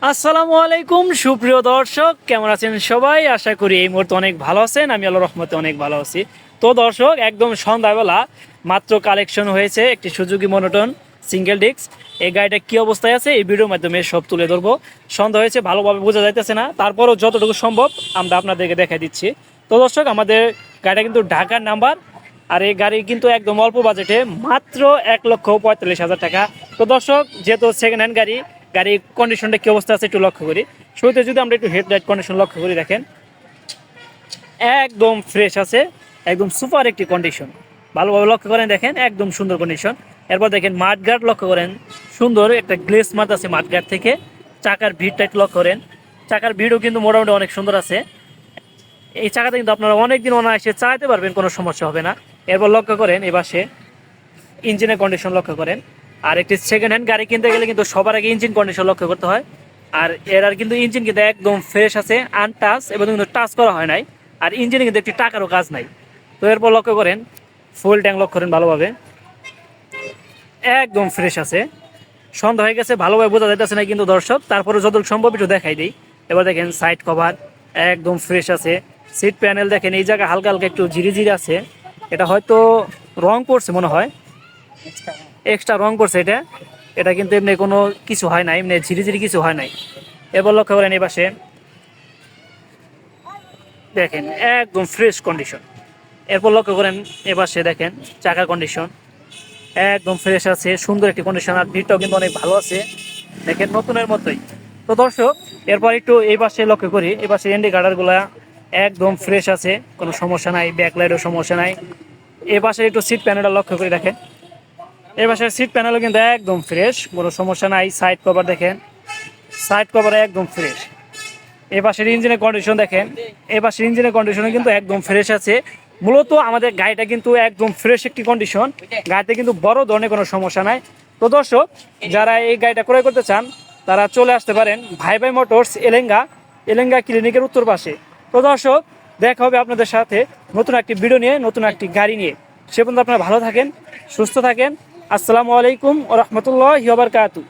আসসালামু আলাইকুম সুপ্রিয় দর্শক, কেমন আছেন সবাই? আশা করি এই মুহূর্তে অনেক ভালো আছেন। আমি আল্লাহর রহমতে অনেক ভালো আছি। তো দর্শক, একদম সন্ধ্যাবেলা মাত্র কালেকশন হয়েছে একটি সুজুকি মনোটন সিঙ্গেল ডিস্ক। এই গাড়িটা কি অবস্থায় আছে এই ভিডিওর মাধ্যমে সব তুলে ধরবো। সন্ধ্যা হয়েছে, ভালোভাবে বোঝা যাইতেছে না, তারপরও যতটুকু সম্ভব আমরা আপনাদেরকে দেখাই দিচ্ছি। তো দর্শক, আমাদের গাড়িটা কিন্তু ঢাকার নাম্বার, আর এই গাড়ি কিন্তু একদম অল্প বাজেটে, মাত্র 1,45,000 টাকা। তো দর্শক, যেহেতু সেকেন্ড হ্যান্ড গাড়ি, গাড়ির কন্ডিশনটা কি অবস্থা আছে একটু লক্ষ্য করি। শুরুতে যদি আমরা একটু হেডলাইট কন্ডিশন লক্ষ্য করি, দেখেন একদম ফ্রেশ আছে, একদম সুপার একটি কন্ডিশন। ভালোভাবে লক্ষ্য করেন, দেখেন একদম সুন্দর কন্ডিশন। এরপর দেখেন মাঠগার্ড লক্ষ্য করেন, সুন্দর একটা গ্লেস মার্ক আছে মাঠগার্ড থেকে। চাকার ভিড়টা একটু লক্ষ্য করেন, চাকার ভিড়ও কিন্তু মোটামুটি অনেক সুন্দর আছে। এই চাকাটা কিন্তু আপনারা অনেকদিন অনায়াসে চালাতে পারবেন, কোনো সমস্যা হবে না। এরপর লক্ষ্য করেন এপাশে ইঞ্জিনের কন্ডিশন লক্ষ্য করেন। আর একটি সেকেন্ড হ্যান্ড গাড়ি কিনতে গেলে কিন্তু সবার আগে ইঞ্জিন কন্ডিশন লক্ষ্য করতে হয়। আর এর কিন্তু ইঞ্জিন কিন্তু একদম ফ্রেশ আছে, আনটাচ, এবং কিন্তু টাচ করা হয় নাই। আর ইঞ্জিনে কিন্তু একটি টাকারও কাজ নাই। তো এরপর লক্ষ্য করেন ফুল ট্যাঙ্ক লক্ষ্য করেন, ভালোভাবে একদম ফ্রেশ আছে। সন্ধ্যা হয়ে গেছে, ভালোভাবে বোঝা যাইতেছে না কিন্তু দর্শক, তারপরে যতটুকু সম্ভব একটু দেখাই দিই। এবার দেখেন সাইড কভার একদম ফ্রেশ আছে। সিট প্যানেল দেখেন, এই জায়গায় হালকা হালকা একটু ঝিরিঝিরি আছে, এটা হয়তো রং করছে মনে হয়, এক্সট্রা রং করছে এটা। এটা কিন্তু এমনি কোনো কিছু হয় না, এমনি ঝিরিঝিরি কিছু হয় নাই। এবার লক্ষ্য করেন এই পাশে দেখেন একদম ফ্রেশ কন্ডিশন। এরপর লক্ষ্য করেন এ পাশে দেখেন চাকার কন্ডিশন একদম ফ্রেশ আছে, সুন্দর একটি কন্ডিশন। আর ভিড়টাও কিন্তু অনেক ভালো আছে, দেখেন নতুনের মতোই। তো দর্শক, এরপর একটু এই পাশে লক্ষ্য করি, এই পাশে ইন্ডিকেটরগুলা একদম ফ্রেশ আছে, কোনো সমস্যা নাই, ব্যাকলাইটের সমস্যা নাই। এই পাশে একটু সিট প্যানেলটা লক্ষ্য করে দেখেন, এই পাশের সিট প্যানেলও কিন্তু একদম ফ্রেশ, কোনো সমস্যা নাই। সাইড কভার দেখেন, সাইড কভার একদম ফ্রেশ। এই পাশের ইঞ্জিনের কন্ডিশন দেখেন, এই পাশের ইঞ্জিনের কন্ডিশনও কিন্তু একদম ফ্রেশ আছে। মূলত আমাদের গাড়িটা কিন্তু একদম ফ্রেশ একটি কন্ডিশন, গাড়িতে কিন্তু বড় ধরনের কোনো সমস্যা নাই। তো দর্শক, যারা এই গাড়িটা ক্রয় করতে চান তারা চলে আসতে পারেন ভাই ভাই মোটরস, এলেঙ্গা ক্লিনিকের উত্তর পাশে। তো দর্শক, দেখা হবে আপনাদের সাথে নতুন একটি ভিডিও নিয়ে, নতুন একটি গাড়ি নিয়ে। সে পর্যন্ত আপনারা ভালো থাকেন, সুস্থ থাকেন। আসসালামু আলাইকুম ওয়া রাহমাতুল্লাহি ওয়া বারাকাতুহু।